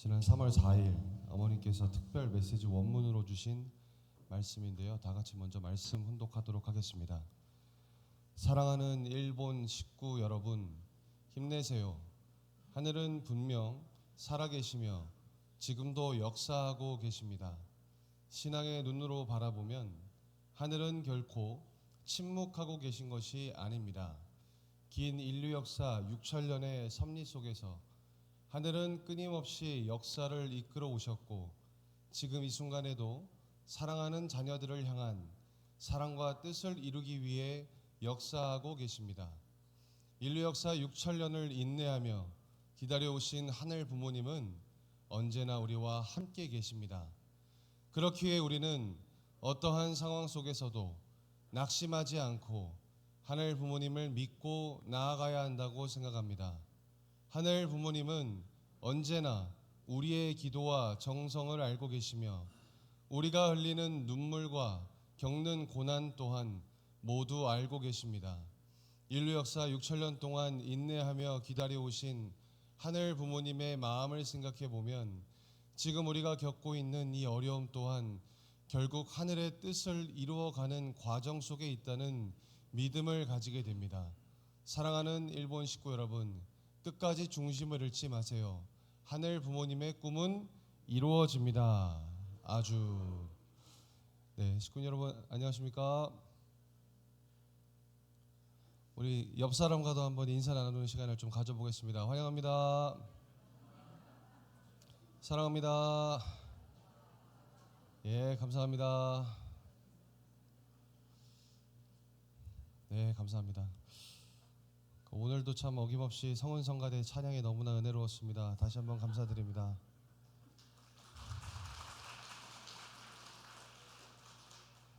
지난 3월 4일 어머니께서 특별 메시지 원문으로 주신 말씀인데요. 다 같이 먼저 말씀 훈독하도록 하겠습니다. 사랑하는 일본 식구 여러분, 힘내세요. 하늘은 분명 살아계시며 지금도 역사하고 계십니다. 신앙의 눈으로 바라보면 하늘은 결코 침묵하고 계신 것이 아닙니다. 긴 인류 역사 6천년의 섭리 속에서 하늘은 끊임없이 역사를 이끌어 오셨고 지금 이 순간에도 사랑하는 자녀들을 향한 사랑과 뜻을 이루기 위해 역사하고 계십니다. 인류 역사 6천년을 인내하며 기다려오신 하늘 부모님은 언제나 우리와 함께 계십니다. 그렇기에 우리는 어떠한 상황 속에서도 낙심하지 않고 하늘 부모님을 믿고 나아가야 한다고 생각합니다. 하늘 부모님은 언제나 우리의 기도와 정성을 알고 계시며 우리가 흘리는 눈물과 겪는 고난 또한 모두 알고 계십니다. 인류 역사 6천년 동안 인내하며 기다려오신 하늘 부모님의 마음을 생각해 보면 지금 우리가 겪고 있는 이 어려움 또한 결국 하늘의 뜻을 이루어가는 과정 속에 있다는 믿음을 가지게 됩니다. 사랑하는 일본 식구 여러분, 끝까지 중심을 잃지 마세요. 하늘 부모님의 꿈은 이루어집니다. 아주. 네, 식구 여러분 안녕하십니까? 우리 옆 사람과도 한번 인사 나누는 시간을 좀 가져보겠습니다. 환영합니다. 사랑합니다. 예, 감사합니다. 네, 감사합니다. 오늘도 참 어김없이 성은성가대 찬양이 너무나 은혜로웠습니다. 다시 한번 감사드립니다.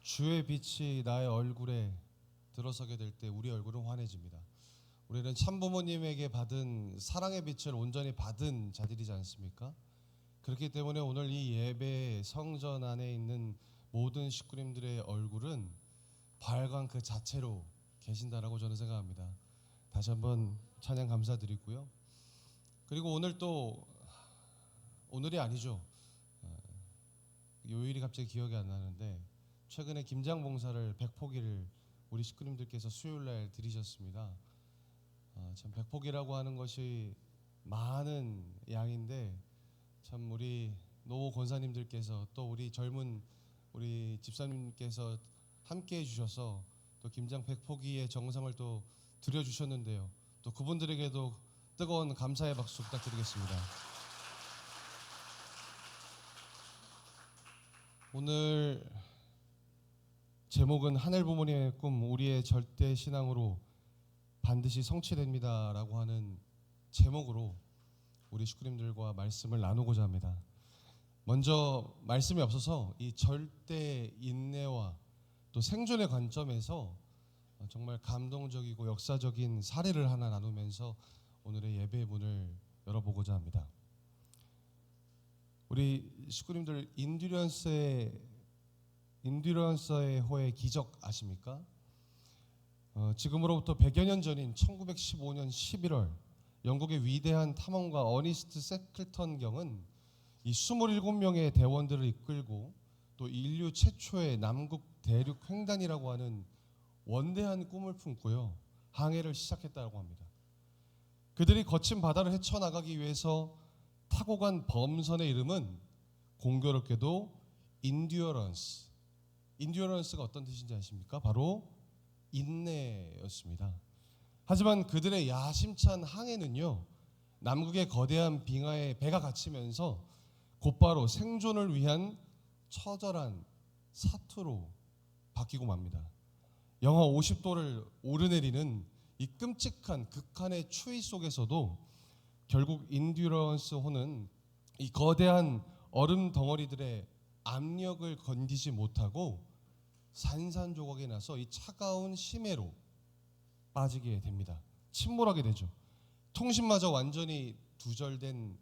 주의 빛이 나의 얼굴에 들어서게 될 때 우리 얼굴은 환해집니다. 우리는 참부모님에게 받은 사랑의 빛을 온전히 받은 자들이지 않습니까? 그렇기 때문에 오늘 이 예배 성전 안에 있는 모든 식구님들의 얼굴은 발광 그 자체로 계신다라고 저는 생각합니다. 다시 한번 찬양 감사드리고요. 그리고 오늘 또 오늘이 아니죠. 요일이 갑자기 기억이 안 나는데 최근에 김장 봉사를 100포기를 우리 식구님들께서 수요일날 드리셨습니다. 참 100포기라고 하는 것이 많은 양인데 참 우리 노 권사님들께서 또 우리 젊은 우리 집사님께서 함께 해주셔서 또 김장 100포기의 정성을 또 드려주셨는데요. 또 그분들에게도 뜨거운 감사의 박수 부탁드리겠습니다. 오늘 제목은 하늘 부모님의 꿈 우리의 절대 신앙으로 반드시 성취됩니다 라고 하는 제목으로 우리 식구님들과 말씀을 나누고자 합니다. 먼저 말씀이 없어서 이 절대 인내와 또 생존의 관점에서 정말 감동적이고 역사적인 사례를 하나 나누면서 오늘의 예배의 문을 열어보고자 합니다. 우리 식구님들 인듀런서의 호의 기적 아십니까? 지금으로부터 100여 년 전인 1915년 11월 영국의 위대한 탐험가 어니스트 세클턴 경은 이 27명의 대원들을 이끌고 또 인류 최초의 남극 대륙 횡단이라고 하는 원대한 꿈을 품고요. 항해를 시작했다고 합니다. 그들이 거친 바다를 헤쳐나가기 위해서 타고 간 범선의 이름은 공교롭게도 인듀어런스. 인듀어런스가 어떤 뜻인지 아십니까? 바로 인내였습니다. 하지만 그들의 야심찬 항해는요. 남극의 거대한 빙하에 배가 갇히면서 곧바로 생존을 위한 처절한 사투로 바뀌고 맙니다. 영하 50도를 오르내리는 이 끔찍한 극한의 추위 속에서도 결국 인듀런스 호는 이 거대한 얼음 덩어리들의 압력을 건디지 못하고 산산조각이 나서 이 차가운 심해로 빠지게 됩니다. 침몰하게 되죠. 통신마저 완전히 두절된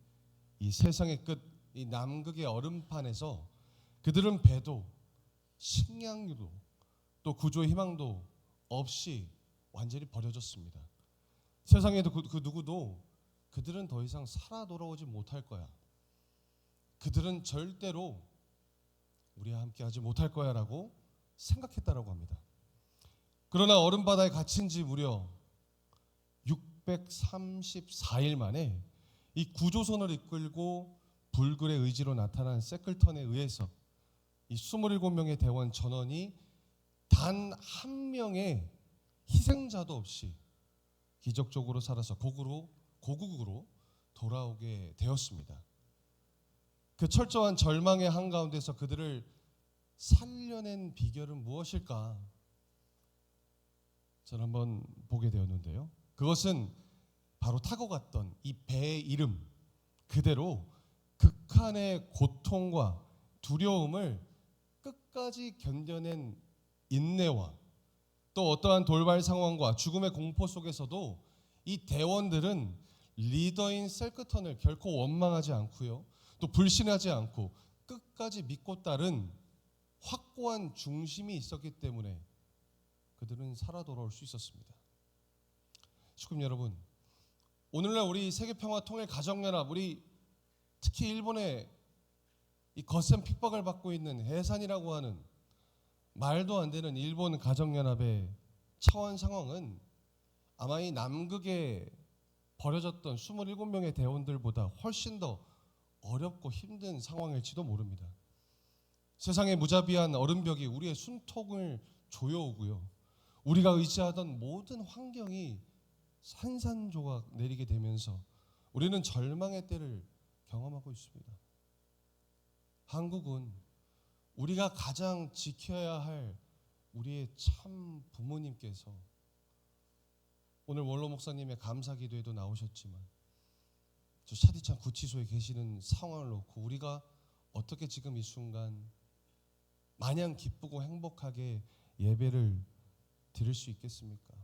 이 세상의 끝, 이 남극의 얼음판에서 그들은 배도 식량도 또 구조의 희망도 없이 완전히 버려졌습니다. 세상에도 그 누구도 그들은 더 이상 살아 돌아오지 못할 거야. 그들은 절대로 우리와 함께 하지 못할 거야 라고 생각했다라고 합니다. 그러나 얼음바다에 갇힌 지 무려 634일 만에 이 구조선을 이끌고 불굴의 의지로 나타난 세클턴에 의해서 이 27명의 대원 전원이 단 한 명의 희생자도 없이 기적적으로 살아서 고국으로 돌아오게 되었습니다. 그 철저한 절망의 한가운데서 그들을 살려낸 비결은 무엇일까? 저는 한번 보게 되었는데요. 그것은 바로 타고 갔던 이 배의 이름 그대로 극한의 고통과 두려움을 끝까지 견뎌낸 인내와 또 어떠한 돌발 상황과 죽음의 공포 속에서도 이 대원들은 리더인 셀크턴을 결코 원망하지 않고요. 또 불신하지 않고 끝까지 믿고 따른 확고한 중심이 있었기 때문에 그들은 살아 돌아올 수 있었습니다. 축구님 여러분, 오늘날 우리 세계평화통일가정연합, 우리 특히 일본의 이 거센 핍박을 받고 있는 해산이라고 하는 말도 안 되는 일본 가정연합의 차원 상황은 아마 이 남극에 버려졌던 27명의 대원들보다 훨씬 더 어렵고 힘든 상황일지도 모릅니다. 세상의 무자비한 얼음벽이 우리의 숨통을 조여오고요. 우리가 의지하던 모든 환경이 산산조각 내리게 되면서 우리는 절망의 때를 경험하고 있습니다. 한국은 우리가 가장 지켜야 할 우리의 참 부모님께서 오늘 원로 목사님의 감사 기도에도 나오셨지만 저 차디찬 구치소에 계시는 상황을 놓고 우리가 어떻게 지금 이 순간 마냥 기쁘고 행복하게 예배를 드릴 수 있겠습니까?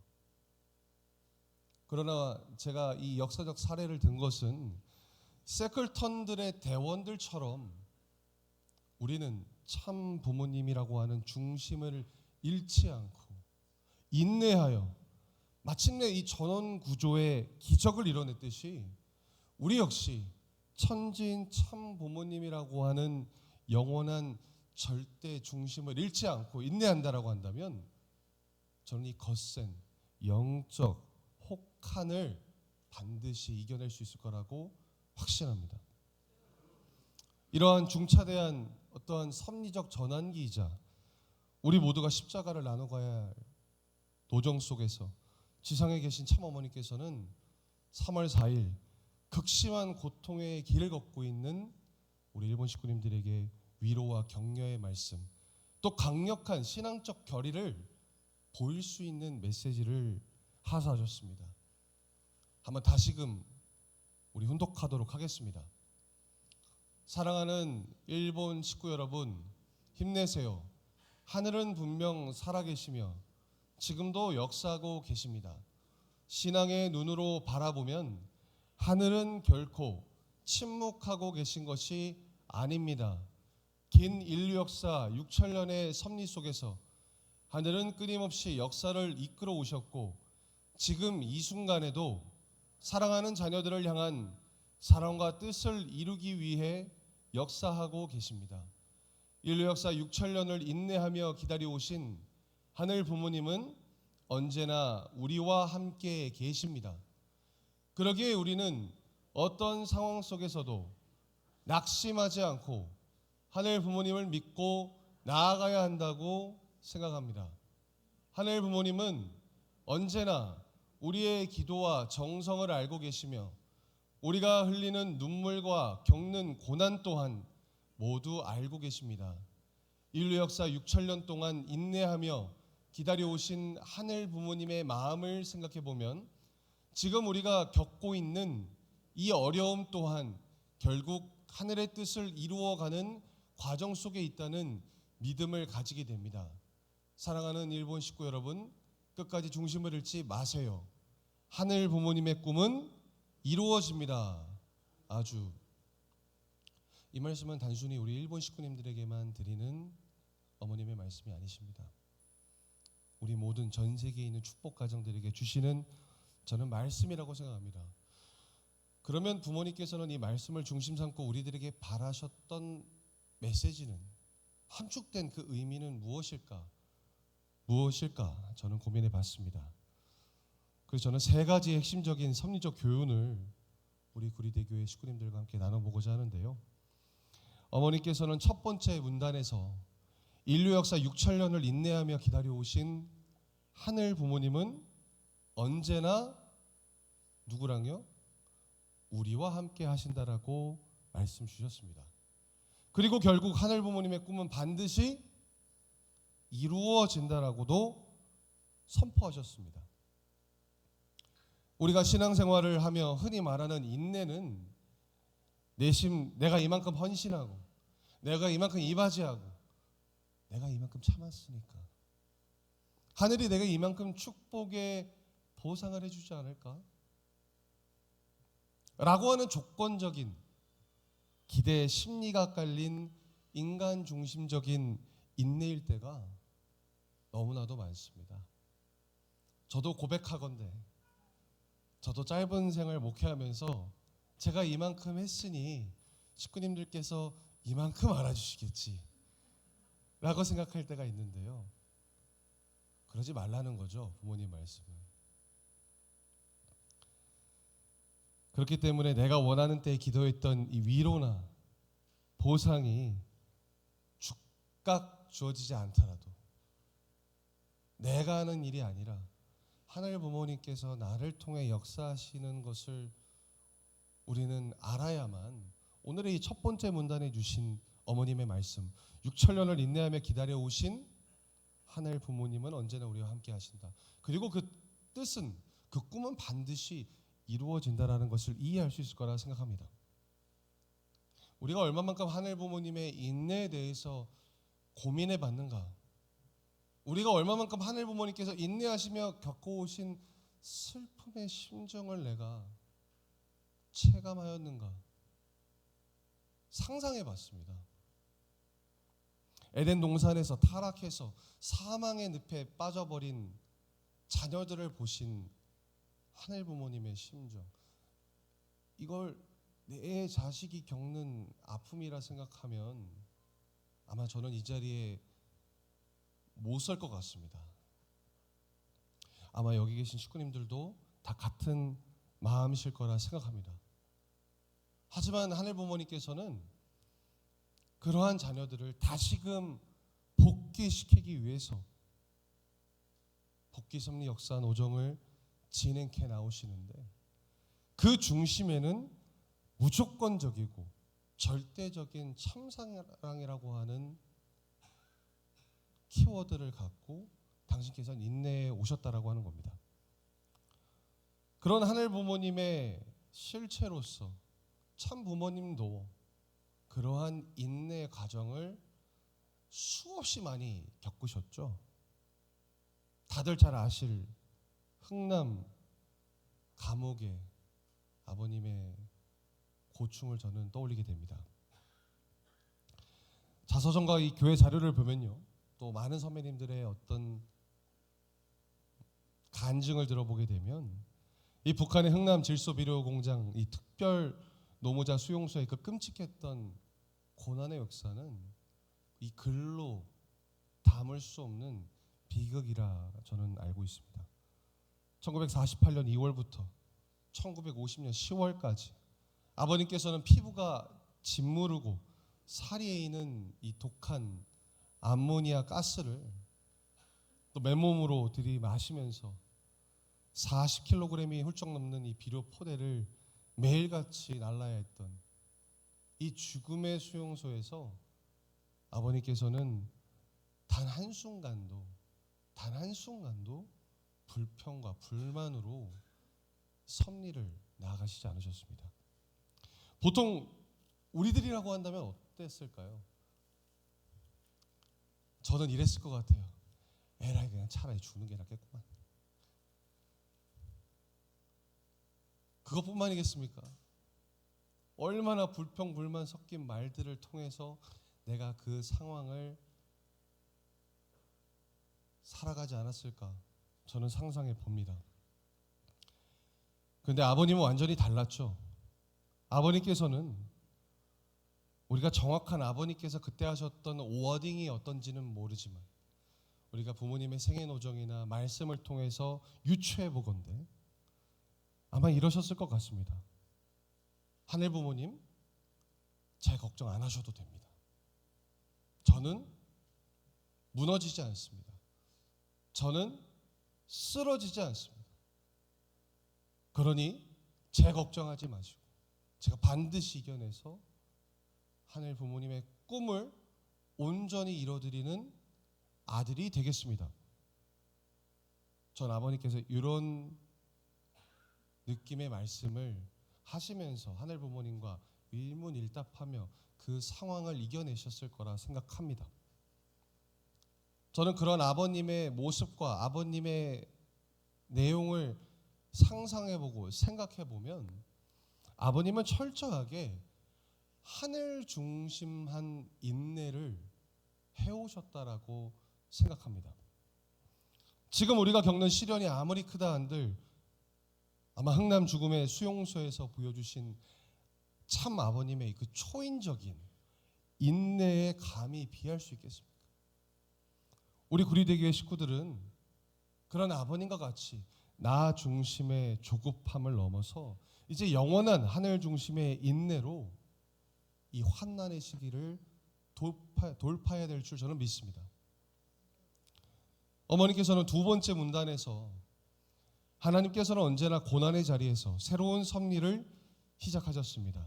그러나 제가 이 역사적 사례를 든 것은 세클턴들의 대원들처럼 우리는 참 부모님이라고 하는 중심을 잃지 않고 인내하여 마침내 이 전원 구조의 기적을 이뤄냈듯이 우리 역시 천지인 참 부모님이라고 하는 영원한 절대 중심을 잃지 않고 인내한다라고 한다면 저는 이 거센 영적 혹한을 반드시 이겨낼 수 있을 거라고 확신합니다. 이러한 중차대한 어떠한 섭리적 전환기이자 우리 모두가 십자가를 나눠가야 할 도정 속에서 지상에 계신 참어머니께서는 3월 4일 극심한 고통의 길을 걷고 있는 우리 일본 식구님들에게 위로와 격려의 말씀, 또 강력한 신앙적 결의를 보일 수 있는 메시지를 하사하셨습니다. 한번 다시금 우리 훈독하도록 하겠습니다. 사랑하는 일본 식구 여러분, 힘내세요. 하늘은 분명 살아계시며 지금도 역사하고 계십니다. 신앙의 눈으로 바라보면 하늘은 결코 침묵하고 계신 것이 아닙니다. 긴 인류 역사 6천년의 섭리 속에서 하늘은 끊임없이 역사를 이끌어 오셨고 지금 이 순간에도 사랑하는 자녀들을 향한 사랑과 뜻을 이루기 위해 역사하고 계십니다. 인류 역사 6천년을 인내하며 기다려 오신 하늘 부모님은 언제나 우리와 함께 계십니다. 그러기에 우리는 어떤 상황 속에서도 낙심하지 않고 하늘 부모님을 믿고 나아가야 한다고 생각합니다. 하늘 부모님은 언제나 우리의 기도와 정성을 알고 계시며 우리가 흘리는 눈물과 겪는 고난 또한 모두 알고 계십니다. 인류 역사 6천년 동안 인내하며 기다려오신 하늘 부모님의 마음을 생각해 보면 지금 우리가 겪고 있는 이 어려움 또한 결국 하늘의 뜻을 이루어가는 과정 속에 있다는 믿음을 가지게 됩니다. 사랑하는 일본 식구 여러분, 끝까지 중심을 잃지 마세요. 하늘 부모님의 꿈은 이루어집니다. 아주. 이 말씀은 단순히 우리 일본 식구님들에게만 드리는 어머님의 말씀이 아니십니다. 우리 모든 전 세계에 있는 축복 가정들에게 주시는 저는 말씀이라고 생각합니다. 그러면 부모님께서는 이 말씀을 중심 삼고 우리들에게 바라셨던 메시지는, 함축된 그 의미는 무엇일까? 저는 고민해 봤습니다. 그래서 저는 세 가지의 핵심적인 섭리적 교훈을 우리 구리대교회 식구님들과 함께 나눠보고자 하는데요. 어머니께서는 첫 번째 문단에서 인류 역사 6천년을 인내하며 기다려오신 하늘 부모님은 언제나 누구랑요? 우리와 함께 하신다라고 말씀 주셨습니다. 그리고 결국 하늘 부모님의 꿈은 반드시 이루어진다라고도 선포하셨습니다. 우리가 신앙생활을 하며 흔히 말하는 인내는 내가 이만큼 헌신하고, 내가 이만큼 이바지하고, 내가 이만큼 참았으니까 하늘이 내가 이만큼 축복의 보상을 해주지 않을까? 라고 하는 조건적인 기대 심리가 깔린 인간 중심적인 인내일 때가 너무나도 많습니다. 저도 고백하건대, 저도 짧은 생활 목회하면서 제가 이만큼 했으니 식구님들께서 이만큼 알아주시겠지 라고 생각할 때가 있는데요. 그러지 말라는 거죠, 부모님 말씀은. 그렇기 때문에 내가 원하는 때에 기도했던 이 위로나 보상이 즉각 주어지지 않더라도, 내가 하는 일이 아니라 하늘 부모님께서 나를 통해 역사하시는 것을 우리는 알아야만, 오늘의 이 첫 번째 문단에 주신 어머님의 말씀, 6천년을 인내하며 기다려오신 하늘 부모님은 언제나 우리와 함께 하신다, 그리고 그 뜻은, 그 꿈은 반드시 이루어진다라는 것을 이해할 수 있을 거라 생각합니다. 우리가 얼마만큼 하늘 부모님의 인내에 대해서 고민해 봤는가, 우리가 얼마만큼 하늘 부모님께서 인내하시며 겪어오신 슬픔의 심정을 내가 체감하였는가 상상해 봤습니다. 에덴 동산에서 타락해서 사망의 늪에 빠져버린 자녀들을 보신 하늘 부모님의 심정, 이걸 내 자식이 겪는 아픔이라 생각하면 아마 저는 이 자리에 못 설 것 같습니다. 아마 여기 계신 식구님들도 다 같은 마음이실 거라 생각합니다. 하지만 하늘 부모님께서는 그러한 자녀들을 다시금 복귀시키기 위해서 복귀 섭리 역사 노정을 진행해 나오시는데, 그 중심에는 무조건적이고 절대적인 참사랑이라고 하는 키워드를 갖고 당신께서는 인내에 오셨다라고 하는 겁니다. 그런 하늘 부모님의 실체로서 참 부모님도 그러한 인내의 과정을 수없이 많이 겪으셨죠. 다들 잘 아실 흥남 감옥의 아버님의 고충을 저는 떠올리게 됩니다. 자서전과 이 교회 자료를 보면요, 또 많은 선배님들의 어떤 간증을 들어보게 되면 이 북한의 흥남 질소비료 공장, 이 특별 노무자 수용소의 그 끔찍했던 고난의 역사는 이 글로 담을 수 없는 비극이라 저는 알고 있습니다. 1948년 2월부터 1950년 10월까지 아버님께서는 피부가 짓무르고 살이 있는 이 독한 암모니아 가스를 또 맨몸으로 들이마시면서 40kg이 훌쩍 넘는 이 비료 포대를 매일같이 날라야 했던 이 죽음의 수용소에서 아버님께서는 단 한순간도 불평과 불만으로 섭리를 나아가시지 않으셨습니다. 보통 우리들이라고 한다면 어땠을까요? 저는 이랬을 것 같아요. 에라이, 그냥 차라리 죽는 게 낫겠구만. 그것뿐만이겠습니까? 얼마나 불평 불만 섞인 말들을 통해서 내가 그 상황을 살아가지 않았을까, 저는 상상해 봅니다. 그런데 아버님은 완전히 달랐죠. 아버님께서는 우리가 정확한 아버님께서 그때 하셨던 워딩이 어떤지는 모르지만 우리가 부모님의 생애 노정이나 말씀을 통해서 유추해 보건대 아마 이러셨을 것 같습니다. 하늘 부모님, 제 걱정 안 하셔도 됩니다. 저는 무너지지 않습니다. 저는 쓰러지지 않습니다. 그러니 제 걱정하지 마시고 제가 반드시 이겨내서 하늘 부모님의 꿈을 온전히 이뤄드리는 아들이 되겠습니다. 전 아버님께서 이런 느낌의 말씀을 하시면서 하늘 부모님과 일문일답하며 그 상황을 이겨내셨을 거라 생각합니다. 저는 그런 아버님의 모습과 아버님의 내용을 상상해보고 생각해보면 아버님은 철저하게 하늘 중심한 인내를 해오셨다라고 생각합니다. 지금 우리가 겪는 시련이 아무리 크다 한들 아마 흥남 죽음의 수용소에서 보여주신 참 아버님의 그 초인적인 인내에 감히 비할 수 있겠습니까? 우리 구리대교회 식구들은 그런 아버님과 같이 나 중심의 조급함을 넘어서 이제 영원한 하늘 중심의 인내로 이 환난의 시기를 돌파해야 될 줄 저는 믿습니다. 어머니께서는 두 번째 문단에서 하나님께서는 언제나 고난의 자리에서 새로운 섭리를 시작하셨습니다.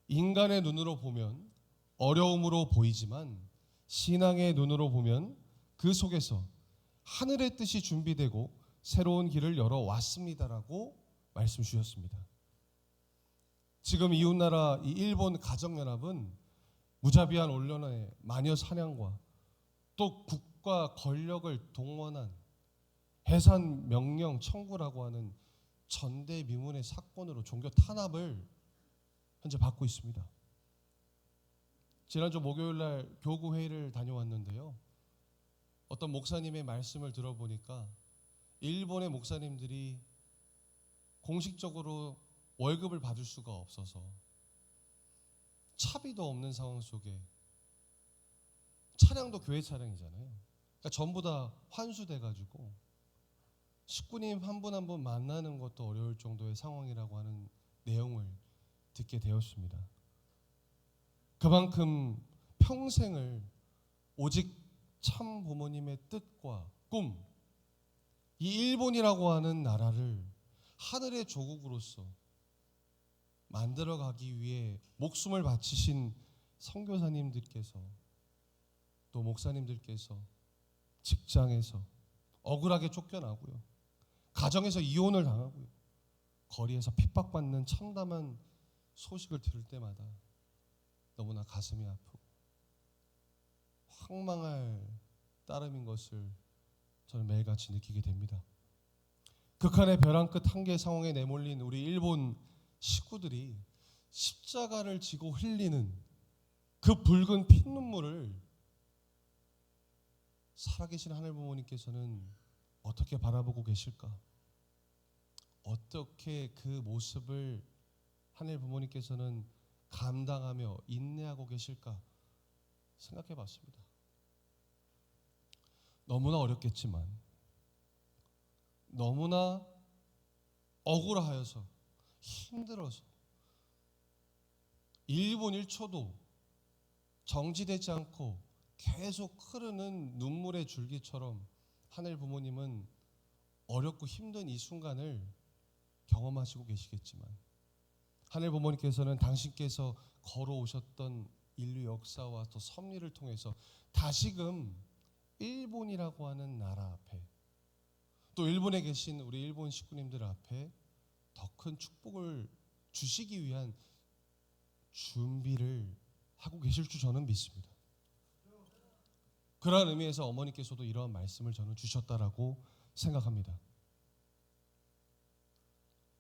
인간의 눈으로 보면 어려움으로 보이지만 신앙의 눈으로 보면 그 속에서 하늘의 뜻이 준비되고 새로운 길을 열어왔습니다라고 말씀 주셨습니다. 지금 이웃나라 이 일본 가정연합은 무자비한 언론의 마녀 사냥과 또 국가 권력을 동원한 해산 명령 청구라고 하는 전대미문의 사건으로 종교 탄압을 현재 받고 있습니다. 지난주 목요일날 교구 회의를 다녀왔는데요. 어떤 목사님의 말씀을 들어보니까 일본의 목사님들이 공식적으로 월급을 받을 수가 없어서 차비도 없는 상황 속에 차량도 교회 차량이잖아요. 그러니까 전부 다 환수돼가지고 식구님 한 분 한 분 만나는 것도 어려울 정도의 상황이라고 하는 내용을 듣게 되었습니다. 그만큼 평생을 오직 참 부모님의 뜻과 꿈, 이 일본이라고 하는 나라를 하늘의 조국으로서 만들어가기 위해 목숨을 바치신 선교사님들께서 또 목사님들께서 직장에서 억울하게 쫓겨나고요, 가정에서 이혼을 당하고요, 거리에서 핍박받는 참담한 소식을 들을 때마다 너무나 가슴이 아프고 황망할 따름인 것을 저는 매일같이 느끼게 됩니다. 극한의 벼랑 끝 한계 상황에 내몰린 우리 일본 식구들이 십자가를 지고 흘리는 그 붉은 피눈물을 살아계신 하늘 부모님께서는 어떻게 바라보고 계실까? 어떻게 그 모습을 하늘 부모님께서는 감당하며 인내하고 계실까 생각해 봤습니다. 너무나 어렵겠지만 너무나 억울하여서 힘들어서 1분 1초도 정지되지 않고 계속 흐르는 눈물의 줄기처럼 하늘 부모님은 어렵고 힘든 이 순간을 경험하시고 계시겠지만 하늘 부모님께서는 당신께서 걸어오셨던 인류 역사와 또 섭리를 통해서 다시금 일본이라고 하는 나라 앞에 또 일본에 계신 우리 일본 식구님들 앞에 더 큰 축복을 주시기 위한 준비를 하고 계실 줄 저는 믿습니다. 그러한 의미에서 어머니께서도 이러한 말씀을 저는 주셨다라고 생각합니다.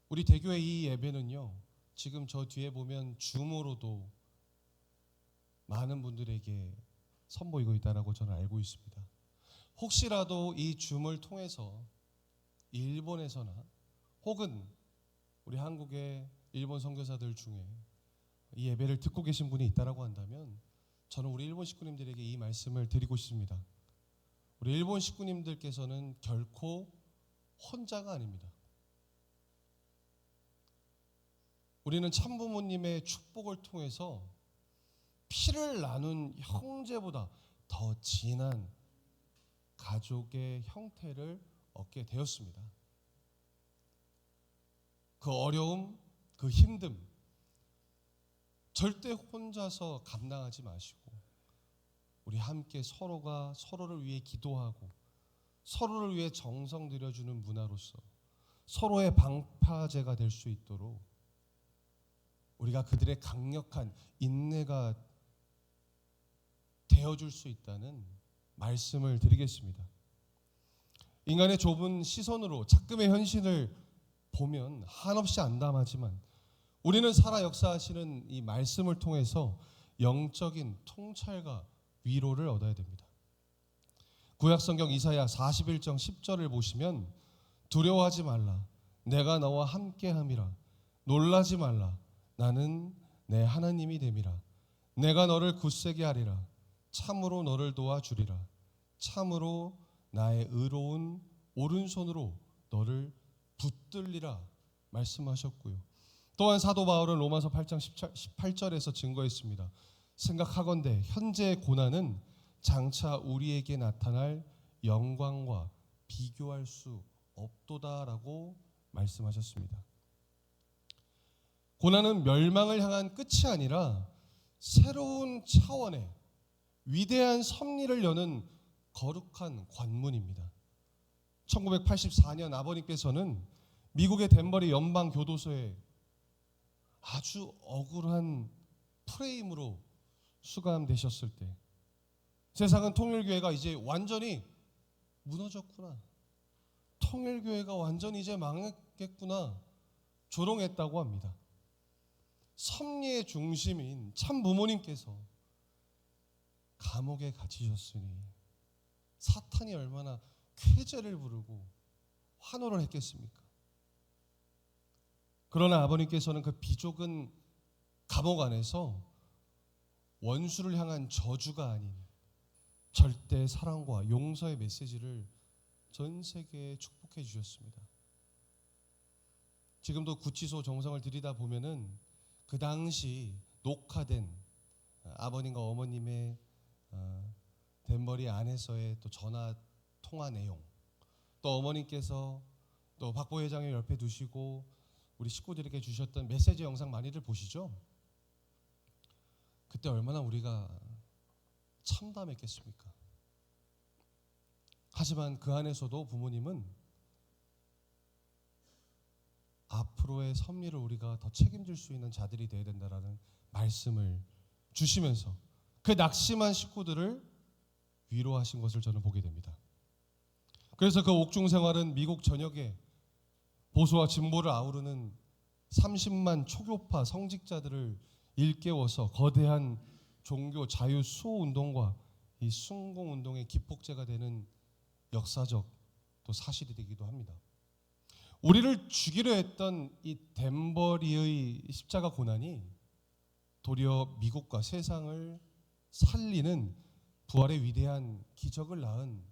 우리 대교의 이 예배는요, 지금 저 뒤에 보면 줌으로도 많은 분들에게 선보이고 있다라고 저는 알고 있습니다. 혹시라도 이 줌을 통해서 일본에서나 혹은 우리 한국의 일본 선교사들 중에 이 예배를 듣고 계신 분이 있다라고 한다면 저는 우리 일본 식구님들에게 이 말씀을 드리고 싶습니다. 우리 일본 식구님들께서는 결코 혼자가 아닙니다. 우리는 참부모님의 축복을 통해서 피를 나눈 형제보다 더 진한 가족의 형태를 얻게 되었습니다. 그 어려움, 그 힘듦 절대 혼자서 감당하지 마시고 우리 함께 서로가 서로를 위해 기도하고 서로를 위해 정성 들여주는 문화로서 서로의 방파제가 될 수 있도록 우리가 그들의 강력한 인내가 되어줄 수 있다는 말씀을 드리겠습니다. 인간의 좁은 시선으로 작금의 현실을 보면 한없이 안담하지만 우리는 살아 역사하시는 이 말씀을 통해서 영적인 통찰과 위로를 얻어야 됩니다. 구약성경 이사야 41장 10절을 보시면 두려워하지 말라 내가 너와 함께함이라 놀라지 말라 나는 내 하나님이 됨이라 내가 너를 굳세게 하리라 참으로 너를 도와주리라 참으로 나의 의로운 오른손으로 너를 붙들리라 말씀하셨고요. 또한 사도 바울은 로마서 8장 18절에서 증거했습니다. 생각하건대 현재의 고난은 장차 우리에게 나타날 영광과 비교할 수 없도다라고 말씀하셨습니다. 고난은 멸망을 향한 끝이 아니라 새로운 차원의 위대한 섭리를 여는 거룩한 관문입니다. 1984년 아버님께서는 미국의 덴버리 연방교도소에 아주 억울한 프레임으로 수감되셨을 때 세상은 통일교회가 이제 완전히 무너졌구나, 통일교회가 완전히 이제 망했겠구나 조롱했다고 합니다. 섭리의 중심인 참 부모님께서 감옥에 갇히셨으니 사탄이 얼마나 쾌재를 부르고 환호를 했겠습니까? 그러나 아버님께서는 그 비좁은 감옥 안에서 원수를 향한 저주가 아닌 절대 사랑과 용서의 메시지를 전 세계에 축복해 주셨습니다. 지금도 구치소 정성을 들이다 보면은 그 당시 녹화된 아버님과 어머님의 덴버리 안에서의 또 전화 통화 내용, 또 어머님께서 또 박보 회장의 옆에 두시고 우리 식구들에게 주셨던 메시지 영상 많이들 보시죠? 그때 얼마나 우리가 참담했겠습니까? 하지만 그 안에서도 부모님은 앞으로의 섭리를 우리가 더 책임질 수 있는 자들이 되어야 된다라는 말씀을 주시면서 그 낙심한 식구들을 위로하신 것을 저는 보게 됩니다. 그래서 그 옥중 생활은 미국 전역에 보수와 진보를 아우르는 30만 초교파 성직자들을 일깨워서 거대한 종교 자유 수호 운동과 이 순공 운동의 기폭제가 되는 역사적 또 사실이 되기도 합니다. 우리를 죽이려 했던 이 덴버리의 십자가 고난이 도리어 미국과 세상을 살리는 부활의 위대한 기적을 낳은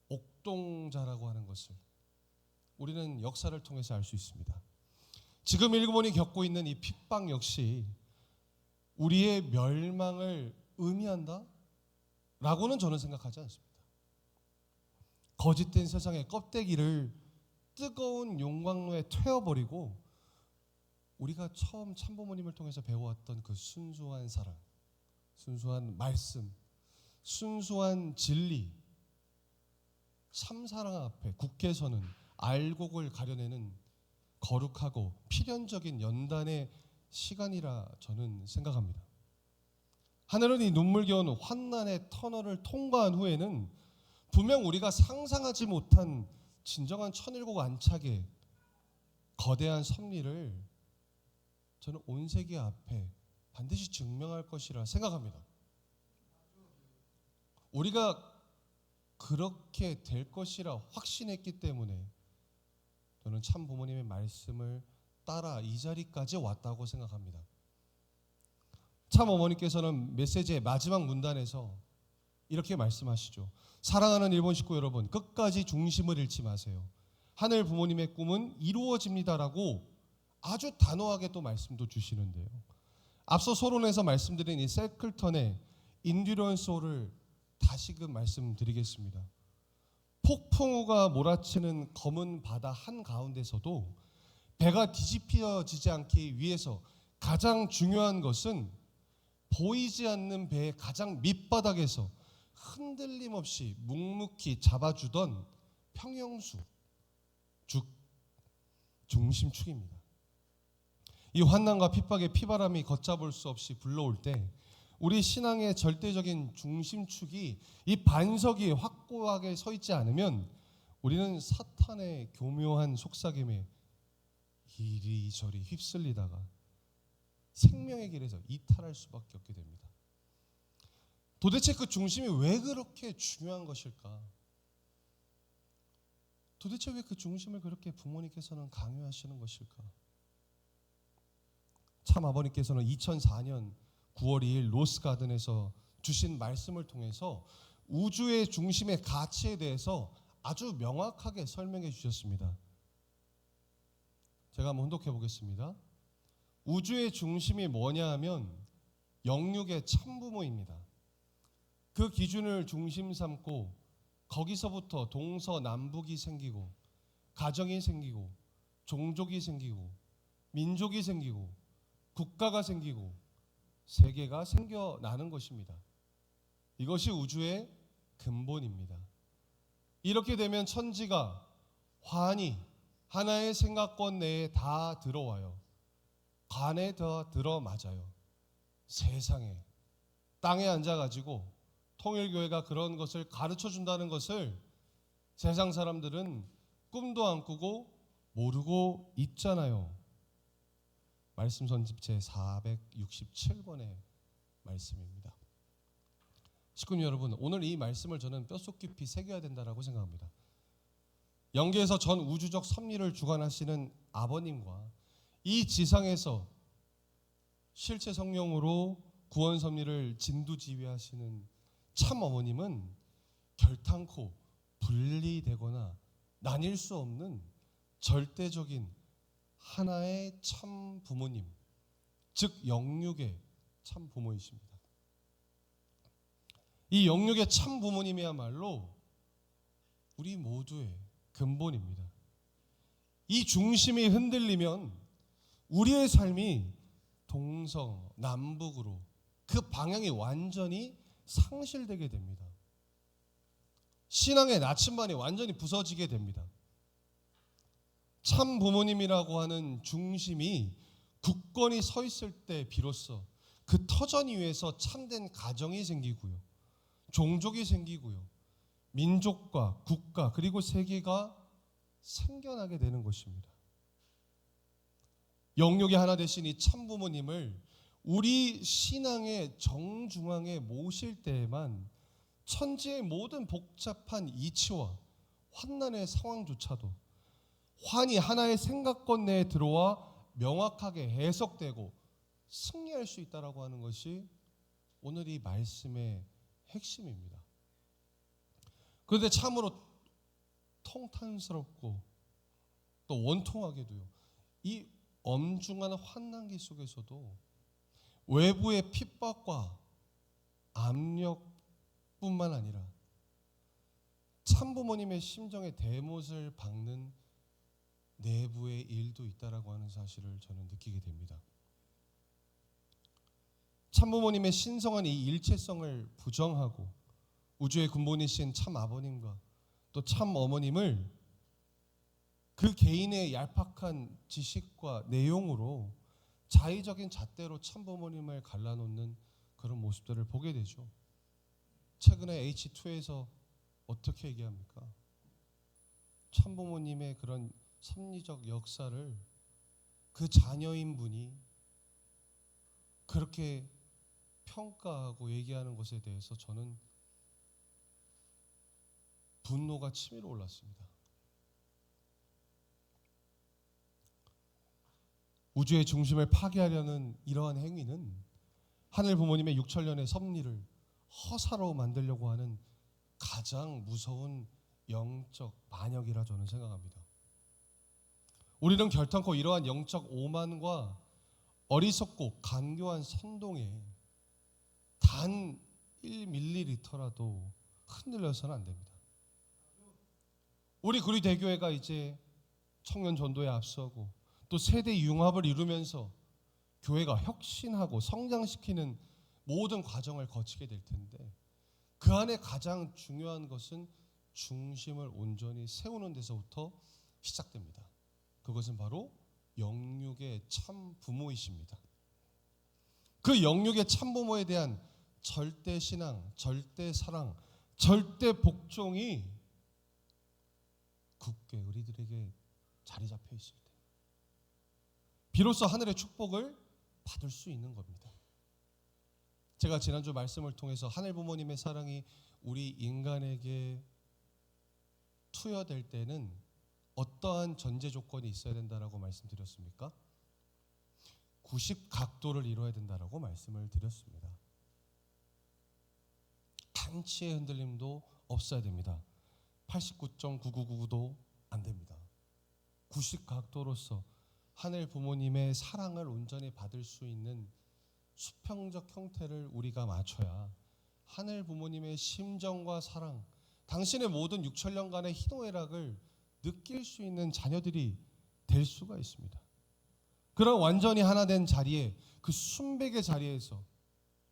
옥동자라고 하는 것을 우리는 역사를 통해서 알 수 있습니다. 지금 일본이 겪고 있는 이 핍박 역시 우리의 멸망을 의미한다? 라고는 저는 생각하지 않습니다. 거짓된 세상의 껍데기를 뜨거운 용광로에 태워버리고 우리가 처음 참부모님을 통해서 배워왔던 그 순수한 사랑, 순수한 말씀, 순수한 진리, 참사랑 앞에 굳게 서는 알곡을 가려내는 거룩하고 필연적인 연단의 시간이라 저는 생각합니다. 하늘은 이 눈물겨운 환난의 터널을 통과한 후에는 분명 우리가 상상하지 못한 진정한 천일국 안착의 거대한 섭리를 저는 온 세계 앞에 반드시 증명할 것이라 생각합니다. 우리가 그렇게 될 것이라 확신했기 때문에 저는 참 부모님의 말씀을 따라 이 자리까지 왔다고 생각합니다. 참 어머니께서는 메시지의 마지막 문단에서 이렇게 말씀하시죠. 사랑하는 일본 식구 여러분, 끝까지 중심을 잃지 마세요. 하늘 부모님의 꿈은 이루어집니다라고 아주 단호하게 또 말씀도 주시는데요. 앞서 서론에서 말씀드린 이 세클턴의 인듀런스호를 다시금 말씀드리겠습니다. 폭풍우가 몰아치는 검은 바다 한가운데서도 배가 뒤집혀지지 않기 위해서 가장 중요한 것은 보이지 않는 배의 가장 밑바닥에서 흔들림 없이 묵묵히 잡아주던 평형수, 즉 중심축입니다. 이 환난과 핍박의 피바람이 걷잡을 수 없이 불러올 때 우리 신앙의 절대적인 중심축이 이 반석이 확고하게 서 있지 않으면 우리는 사탄의 교묘한 속삭임에 이리저리 휩쓸리다가 생명의 길에서 이탈할 수밖에 없게 됩니다. 도대체 그 중심이 왜 그렇게 중요한 것일까? 도대체 왜 그 중심을 그렇게 부모님께서는 강요하시는 것일까? 참 아버님께서는 2004년 9월 2일 로스가든에서 주신 말씀을 통해서 우주의 중심의 가치에 대해서 아주 명확하게 설명해 주셨습니다. 제가 한번 혼독해 보겠습니다. 우주의 중심이 뭐냐 하면 영육의 참부모입니다. 그 기준을 중심 삼고 거기서부터 동서남북이 생기고 가정이 생기고 종족이 생기고 민족이 생기고 국가가 생기고 세계가 생겨나는 것입니다. 이것이 우주의 근본입니다. 이렇게 되면 천지가 환히 하나의 생각권 내에 다 들어와요. 관에 더 들어맞아요. 세상에 땅에 앉아가지고 통일교회가 그런 것을 가르쳐준다는 것을 세상 사람들은 꿈도 안 꾸고 모르고 있잖아요. 말씀 선집 제 467번의 말씀입니다. 식구님 여러분, 오늘 이 말씀을 저는 뼛속 깊이 새겨야 된다고 생각합니다. 영계에서 전 우주적 섭리를 주관하시는 아버님과 이 지상에서 실체 성령으로 구원 섭리를 진두지휘하시는 참 어머님은 결탄코 분리되거나 나뉠 수 없는 절대적인 하나의 참 부모님, 즉 영육의 참 부모이십니다. 이 영육의 참 부모님이야말로 우리 모두의 근본입니다. 이 중심이 흔들리면 우리의 삶이 동서남북으로 그 방향이 완전히 상실되게 됩니다. 신앙의 나침반이 완전히 부서지게 됩니다. 참 부모님이라고 하는 중심이 굳건히 서 있을 때 비로소 그 터전 위에서 참된 가정이 생기고요, 종족이 생기고요, 민족과 국가 그리고 세계가 생겨나게 되는 것입니다. 영육의 하나 되신 이 참부모님을 우리 신앙의 정중앙에 모실 때에만 천지의 모든 복잡한 이치와 환난의 상황조차도 환히 하나의 생각권 내에 들어와 명확하게 해석되고 승리할 수 있다라고 하는 것이 오늘 이 말씀의 핵심입니다. 그런데 참으로 통탄스럽고 또 원통하게도요, 이 엄중한 환난기 속에서도 외부의 핍박과 압력뿐만 아니라 참부모님의 심정에 대못을 박는 내부의 일도 있다라고 하는 사실을 저는 느끼게 됩니다. 참부모님의 신성한 이 일체성을 부정하고 우주의 근본이신 참 아버님과 또 참 어머님을 그 개인의 얄팍한 지식과 내용으로 자의적인 잣대로 참부모님을 갈라놓는 그런 모습들을 보게 되죠. 최근에 H2에서 어떻게 얘기합니까? 참부모님의 그런 섭리적 역사를 그 자녀인 분이 그렇게 평가하고 얘기하는 것에 대해서 저는 분노가 치밀어 올랐습니다. 우주의 중심을 파괴하려는 이러한 행위는 하늘 부모님의 6천년의 섭리를 허사로 만들려고 하는 가장 무서운 영적 반역이라 저는 생각합니다. 우리는 결탄코 이러한 영적 오만과 어리석고 간교한 선동에 단 1ml라도 흔들려서는 안 됩니다. 우리 구리대교회가 이제 청년 전도에 앞서고 또 세대 융합을 이루면서 교회가 혁신하고 성장시키는 모든 과정을 거치게 될 텐데, 그 안에 가장 중요한 것은 중심을 온전히 세우는 데서부터 시작됩니다. 그것은 바로 영육의 참 부모이십니다. 그 영육의 참 부모에 대한 절대 신앙, 절대 사랑, 절대 복종이 굳게 우리들에게 자리 잡혀 있을 때 비로소 하늘의 축복을 받을 수 있는 겁니다. 제가 지난주 말씀을 통해서 하늘 부모님의 사랑이 우리 인간에게 투여될 때는 어떠한 전제 조건이 있어야 된다라고 말씀드렸습니까? 90각도를 이루어야 된다라고 말씀을 드렸습니다. 한치의 흔들림도 없어야 됩니다. 89.9999도 안 됩니다. 90각도로서 하늘 부모님의 사랑을 온전히 받을 수 있는 수평적 형태를 우리가 맞춰야 하늘 부모님의 심정과 사랑, 당신의 모든 6천년간의 희노애락을 느낄 수 있는 자녀들이 될 수가 있습니다. 그런 완전히 하나 된 자리에, 그 순백의 자리에서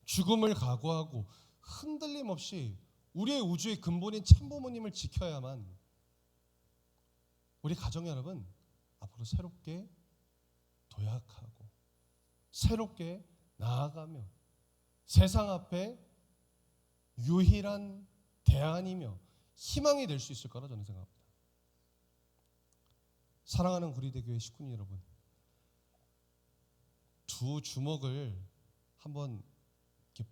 죽음을 각오하고 흔들림 없이 우리의 우주의 근본인 참부모님을 지켜야만 우리 가정 여러분 앞으로 새롭게 도약하고 새롭게 나아가며 세상 앞에 유일한 대안이며 희망이 될 수 있을 거라 저는 생각합니다. 사랑하는 구리대교회 식구님 여러분, 두 주먹을 한번 이렇게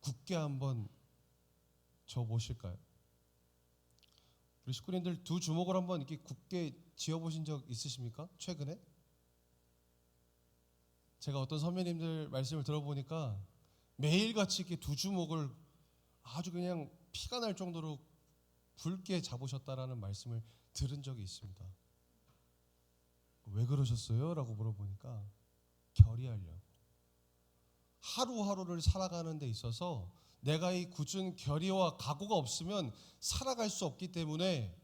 굳게 한번 저 보실까요? 우리 식구님들 두 주먹을 한번 이렇게 굳게 쥐어 보신 적 있으십니까? 최근에? 제가 어떤 선배님들 말씀을 들어보니까 매일같이 이렇게 두 주먹을 아주 그냥 피가 날 정도로 굵게 잡으셨다라는 말씀을 들은 적이 있습니다. 왜 그러셨어요? 라고 물어보니까 결의하려고. 하루하루를 살아가는 데 있어서 내가 이 굳은 결의와 각오가 없으면 살아갈 수 없기 때문에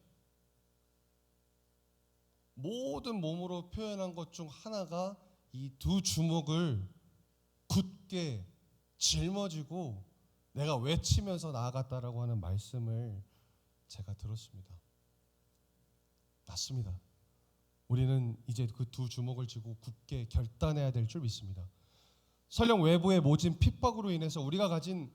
모든 몸으로 표현한 것 중 하나가 이 두 주먹을 굳게 짊어지고 내가 외치면서 나아갔다라고 하는 말씀을 제가 들었습니다. 맞습니다. 우리는 이제 그 두 주먹을 쥐고 굳게 결단해야 될 줄 믿습니다. 설령 외부의 모진 핍박으로 인해서 우리가 가진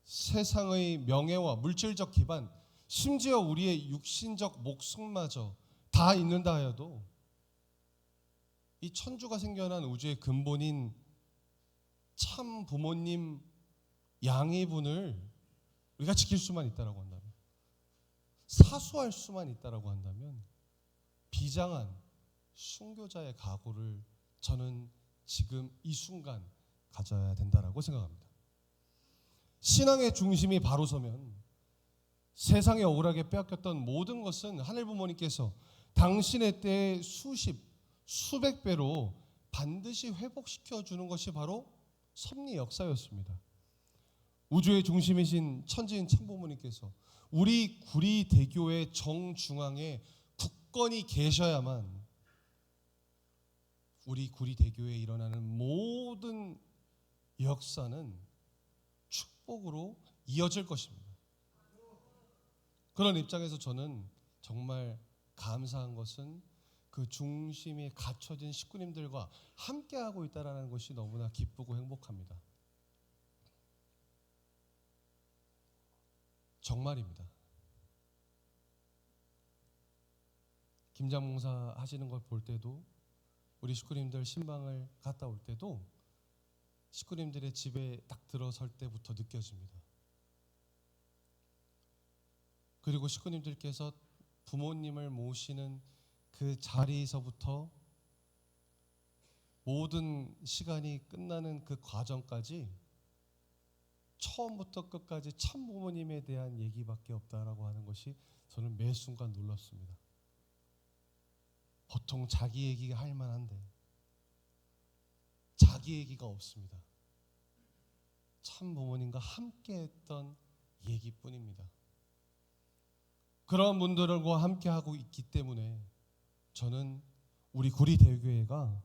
세상의 명예와 물질적 기반, 심지어 우리의 육신적 목숨마저 다 잃는다 하여도 이 천주가 생겨난 우주의 근본인 참 부모님 양의분을 우리가 지킬 수만 있다라고 한다면, 사수할 수만 있다라고 한다면 비장한 순교자의 각오를 저는 지금 이 순간 가져야 된다라고 생각합니다. 신앙의 중심이 바로 서면 세상에 억울하게 빼앗겼던 모든 것은 하늘 부모님께서 당신의 때에 수백 배로 반드시 회복시켜 주는 것이 바로 섭리 역사였습니다. 우주의 중심이신 천지인 참부모님께서 우리 구리대교의 정중앙에 굳건히 계셔야만 우리 구리대교에 일어나는 모든 역사는 축복으로 이어질 것입니다. 그런 입장에서 저는 정말 감사한 것은 그 중심이 갖춰진 식구님들과 함께하고 있다는 것이 너무나 기쁘고 행복합니다. 정말입니다. 김장봉사 하시는 걸 볼 때도, 우리 식구님들 신방을 갔다 올 때도 식구님들의 집에 딱 들어설 때부터 느껴집니다. 그리고 식구님들께서 부모님을 모시는 그 자리에서부터 모든 시간이 끝나는 그 과정까지 처음부터 끝까지 참부모님에 대한 얘기밖에 없다라고 하는 것이 저는 매 순간 놀랍습니다. 보통 자기 얘기가 할 만한데 자기 얘기가 없습니다. 참부모님과 함께 했던 얘기뿐입니다. 그런 분들과 함께 하고 있기 때문에 저는 우리 구리대교회가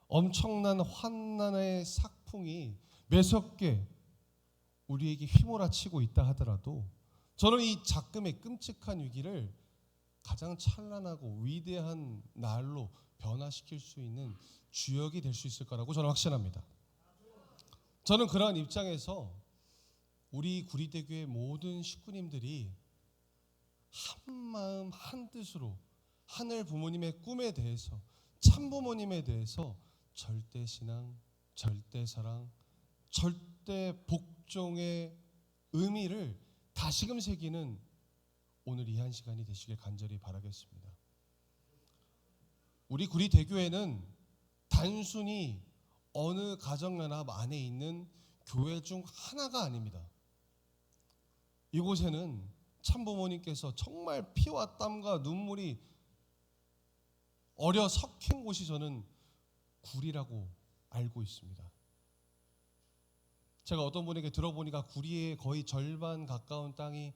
엄청난 환난의 삭풍이 매섭게 우리에게 휘몰아치고 있다 하더라도 저는 이 작금의 끔찍한 위기를 가장 찬란하고 위대한 날로 변화시킬 수 있는 주역이 될 수 있을 거라고 저는 확신합니다. 저는 그러한 입장에서 우리 구리대교의 모든 식구님들이 한마음 한뜻으로 하늘 부모님의 꿈에 대해서 참부모님에 대해서 절대 신앙, 절대 사랑, 절대 복종의 의미를 다시금 새기는 오늘 이 한 시간이 되시길 간절히 바라겠습니다. 우리 구리대교회는 단순히 어느 가정연합 안에 있는 교회 중 하나가 아닙니다. 이곳에는 참부모님께서 정말 피와 땀과 눈물이 어려 섞인 곳이 저는 구리라고 알고 있습니다. 제가 어떤 분에게 들어보니까 구리의 거의 절반 가까운 땅이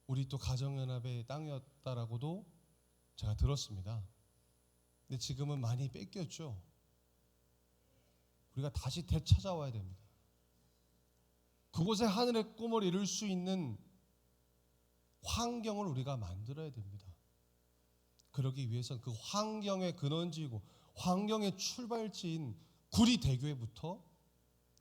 우리 또 가정연합의 땅이었다라고도 제가 들었습니다. 근데 지금은 많이 뺏겼죠. 우리가 다시 되찾아와야 됩니다. 그곳에 하늘의 꿈을 이룰 수 있는 환경을 우리가 만들어야 됩니다. 그러기 위해서는 그 환경의 근원지이고 환경의 출발지인 구리대교회부터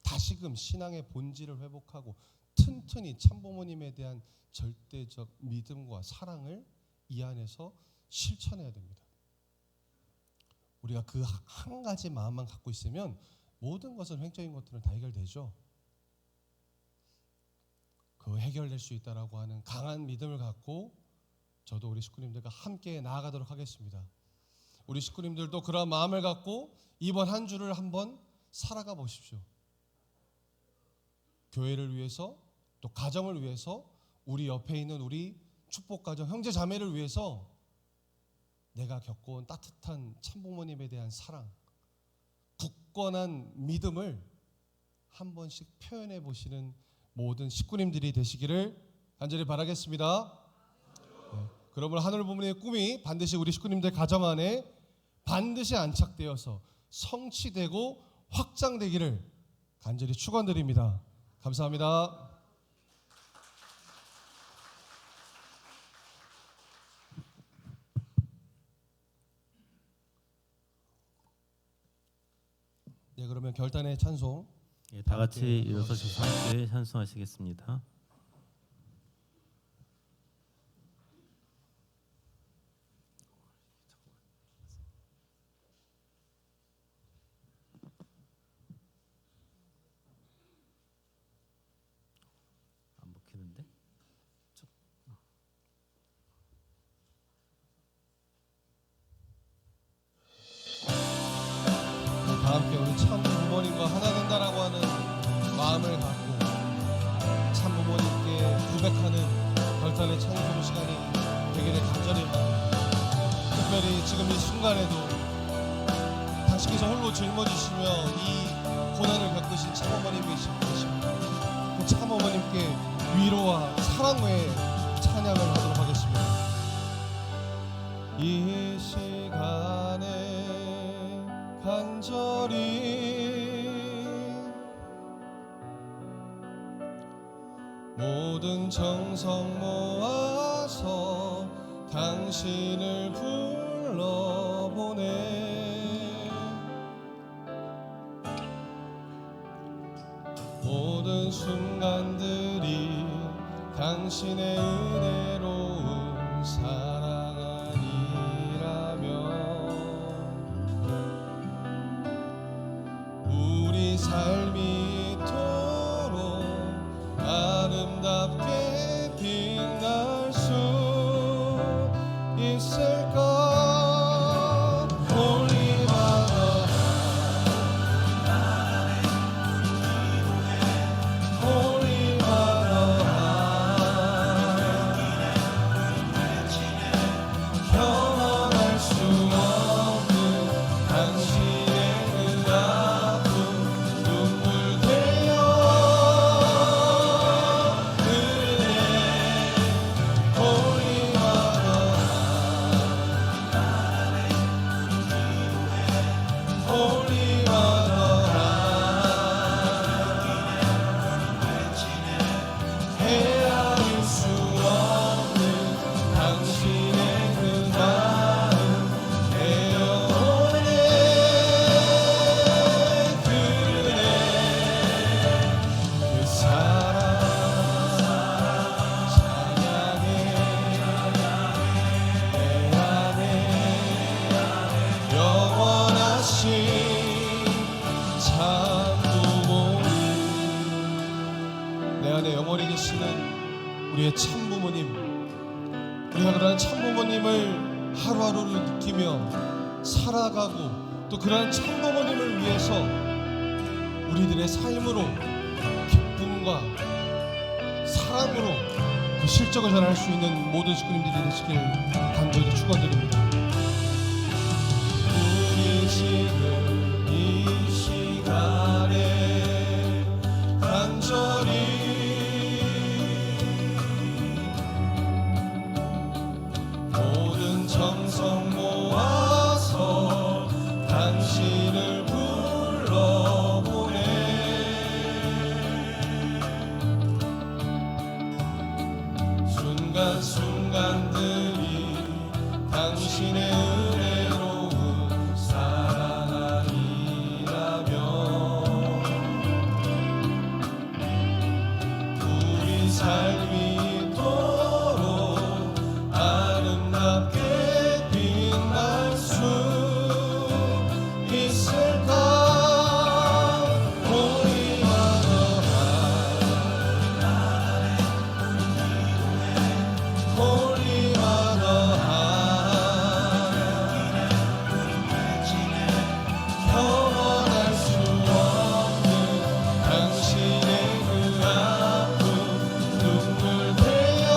다시금 신앙의 본질을 회복하고 튼튼히 참부모님에 대한 절대적 믿음과 사랑을 이 안에서 실천해야 됩니다. 우리가 그 한 가지 마음만 갖고 있으면 모든 것은 횡적인 것들은 다 해결되죠. 그 해결될 수 있다라고 하는 강한 믿음을 갖고 저도 우리 식구님들과 함께 나아가도록 하겠습니다. 우리 식구님들도 그런 마음을 갖고 이번 한 주를 한번 살아가 보십시오. 교회를 위해서 또 가정을 위해서 우리 옆에 있는 우리 축복가정 형제 자매를 위해서 내가 겪어온 따뜻한 참부모님에 대한 사랑, 굳건한 믿음을 한 번씩 표현해 보시는 모든 식구님들이 되시기를 간절히 바라겠습니다. 네. 그러므로 하늘 부모님의 꿈이 반드시 우리 식구님들 가정 안에 반드시 안착되어서 성취되고 확장되기를 간절히 축원드립니다. 감사합니다. 네, 그러면 결단의 찬송. 예, 다 같이 일어서셔서 함께 찬송하시겠습니다. 안 먹히는데? 다 함께 우리 참 부모님과 하나 된다라고 하는 마음을 갖고 참 부모님께 고백하는 결단의 찬송 시간이 되기를 간절히 특별히 지금 이 순간에도 당신께서 홀로 짊어지시며 이 고난을 겪으신 참어머님 계십니다. 그 참어머님께 위로와 사랑의 찬양을 하도록 하겠습니다. 이 시간에 간절히 모든 정성 모아서 당신을 불러보네. 모든 순간들이 당신의 은혜로운 사랑 삶이 이토록 아름답게 빛날 수 있을까? Only by the 존경하시는 우리의 참부모님, 우리가 그러한 참부모님을 하루하루를 느끼며 살아가고 또 그러한 참부모님을 위해서 우리들의 삶으로 기쁨과 사랑으로 그 실적을 전할 수 있는 모든 식구님들이 되시길 간절히 축원드립니다. 우리 지금 이 시간에 간절히 모든 정성 모아서 당신을 불러보네. 순간순간들이 당신의 은혜로운 사랑 아니라면 우리 삶이 이토록 아름답게 빛날 수 있을까? 우리와 영원할 수 없는 당신의 그 아픔 눈물 되어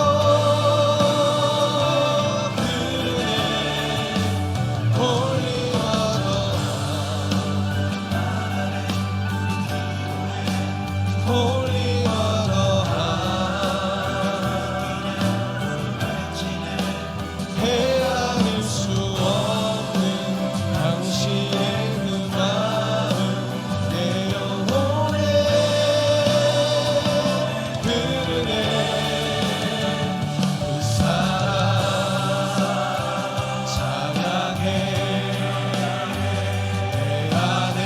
그네 홀리와 헤아릴 수 없는 당신의 그 마음 내 영혼에 흐르네. 그 사랑 찬양해. 내 안에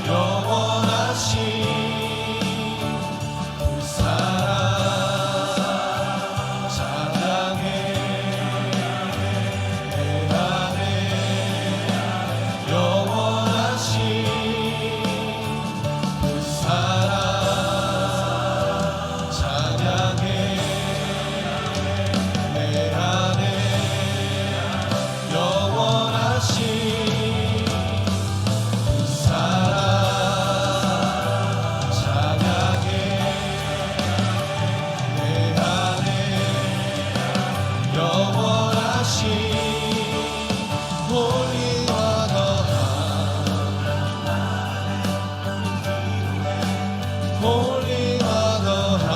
영원하신 그 사랑 찬양해. 내 안에 영원하신 그 사랑 찬양해. 내 안에 영원하신 그 사랑 찬양해. 내 안에 영원하신 홀리와 더한 홀리와 더한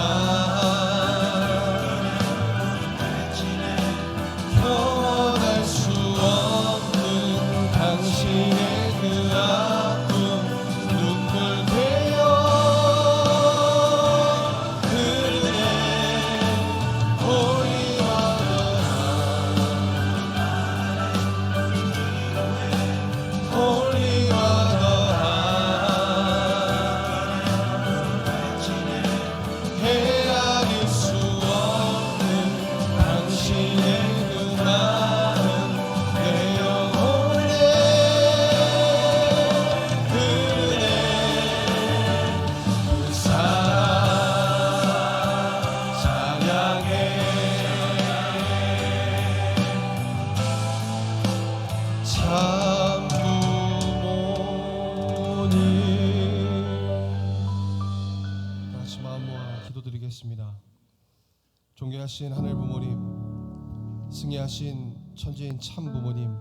표현할 수 없는 당신의 그 아픔 눈물 되어 흐르네. 홀리와 홀리와 더한 헤아릴 수 없는 당신의 그 마음 내 영혼에 흐르네. 그 사랑 찬양해. 참부모님. 다시 마음 모아 기도드리겠습니다. 존귀하신 하늘 부모님, 승리하신 천지인 참 부모님,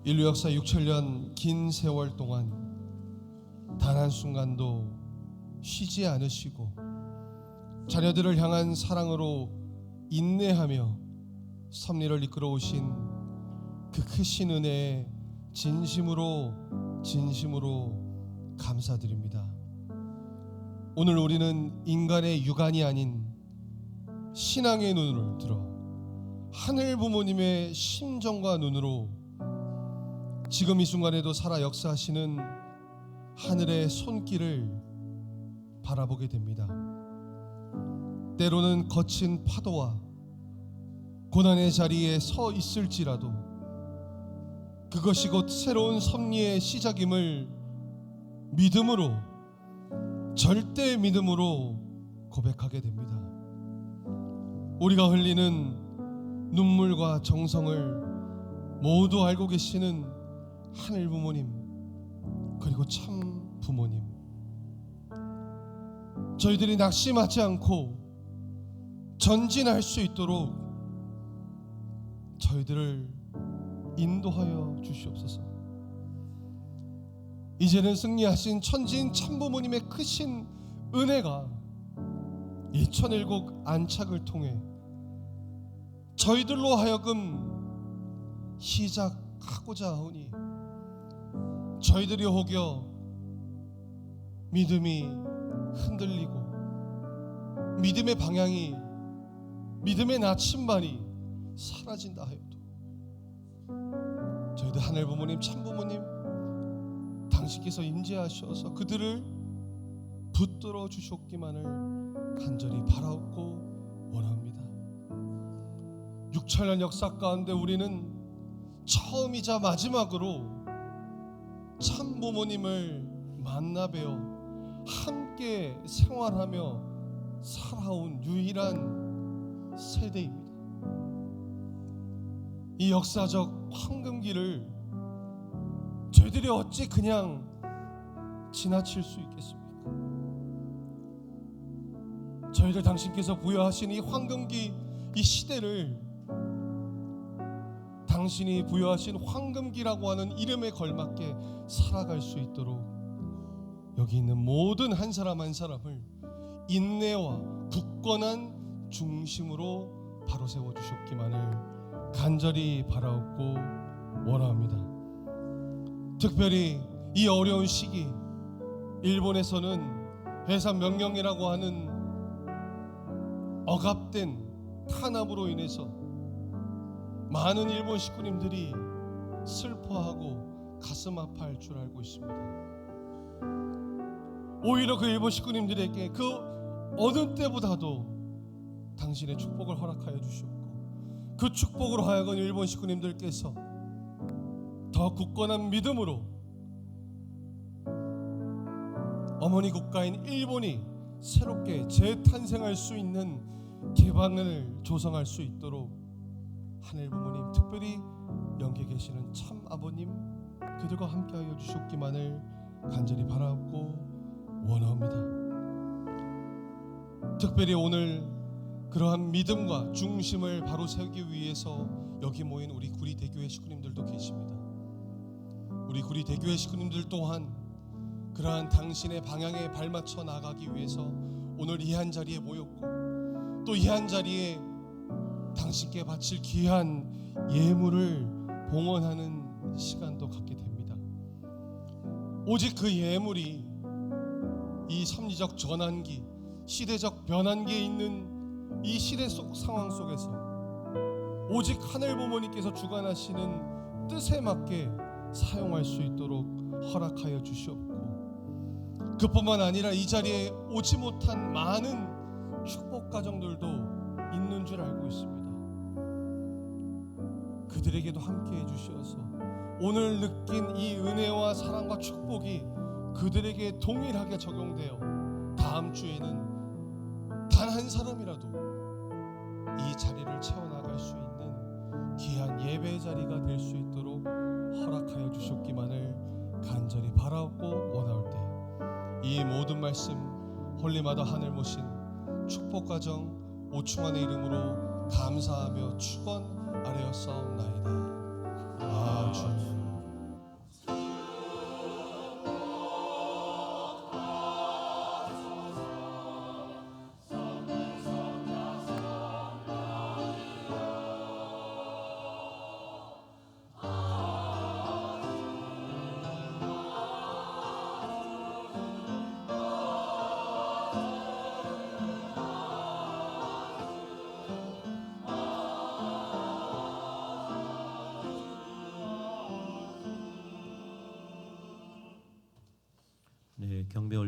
인류 역사 6천년 긴 세월 동안 단 한순간도 쉬지 않으시고 자녀들을 향한 사랑으로 인내하며 섭리를 이끌어 오신 그 크신 은혜에 진심으로 감사드립니다. 오늘 우리는 인간의 육안이 아닌 신앙의 눈을 들어 하늘 부모님의 심정과 눈으로 지금 이 순간에도 살아 역사하시는 하늘의 손길을 바라보게 됩니다. 때로는 거친 파도와 고난의 자리에 서 있을지라도 그것이 곧 새로운 섭리의 시작임을 믿음으로, 절대 믿음으로 고백하게 됩니다. 우리가 흘리는 눈물과 정성을 모두 알고 계시는 하늘 부모님, 그리고 참 부모님, 저희들이 낙심하지 않고 전진할 수 있도록 저희들을 인도하여 주시옵소서. 이제는 승리하신 천지인 참부모님의 크신 은혜가 이 천일국 안착을 통해 저희들로 하여금 시작하고자 하오니 저희들이 혹여 믿음이 흔들리고 믿음의 방향이, 믿음의 나침반이 사라진다 하여도 저희들 하늘 부모님, 참 부모님, 당신께서 인재하셔서 그들을 붙들어 주셨기만을 간절히 바라옵고 원합니다. 6천년 역사 가운데 우리는 처음이자 마지막으로 참 부모님을 만나 뵈어 함께 생활하며 살아온 유일한 세대입니다. 이 역사적 황금기를 저희들이 어찌 그냥 지나칠 수 있겠습니까? 저희들 당신께서 부여하신 이 황금기, 이 시대를 당신이 부여하신 황금기라고 하는 이름에 걸맞게 살아갈 수 있도록 여기 있는 모든 한 사람 한 사람을 인내와 굳건한 중심으로 바로 세워 주셨기만을 간절히 바라옵고 원합니다. 특별히 이 어려운 시기, 일본에서는 해산 명령이라고 하는 억압된 탄압으로 인해서 많은 일본 식구님들이 슬퍼하고 가슴 아파할 줄 알고 있습니다. 오히려 그 일본 식구님들에게 그 어느 때보다도 당신의 축복을 허락하여 주셨고, 그 축복으로 하여금 일본 식구님들께서 더 굳건한 믿음으로 어머니 국가인 일본이 새롭게 재탄생할 수 있는 기반을 조성할 수 있도록 하늘 부모님, 특별히 영계 계시는 참 아버님, 그들과 함께하여 주셨기만을 간절히 바라옵고 원합니다. 특별히 오늘 그러한 믿음과 중심을 바로 세우기 위해서 여기 모인 우리 구리대교회 식구님들도 계십니다. 우리 구리대교회 식구님들 또한 그러한 당신의 방향에 발맞춰 나가기 위해서 오늘 이 한 자리에 모였고, 또 이 한 자리에 당신께 바칠 귀한 예물을 봉헌하는 시간도 갖게 됩니다. 오직 그 예물이 이 섭리적 전환기, 시대적 변환기에 있는 이 시대 속 상황 속에서 오직 하늘 부모님께서 주관하시는 뜻에 맞게 사용할 수 있도록 허락하여 주시옵고, 그뿐만 아니라 이 자리에 오지 못한 많은 축복 가정들도 있는 줄 알고 있습니다. 그들에게도 함께해 주셔서 오늘 느낀 이 은혜와 사랑과 축복이 그들에게 동일하게 적용되어 다음 주에는 단 한 사람이라도 이 자리를 채워나갈 수 있는 귀한 예배 자리가 될 수 있도록 허락하여 주셨기만을 간절히 바라옵고 원할 때 이 모든 말씀 홀리마다 하늘 모신 축복가정 오충환의 이름으로 감사하며 축원하려사옵나이다. 아주 네, 경배 올리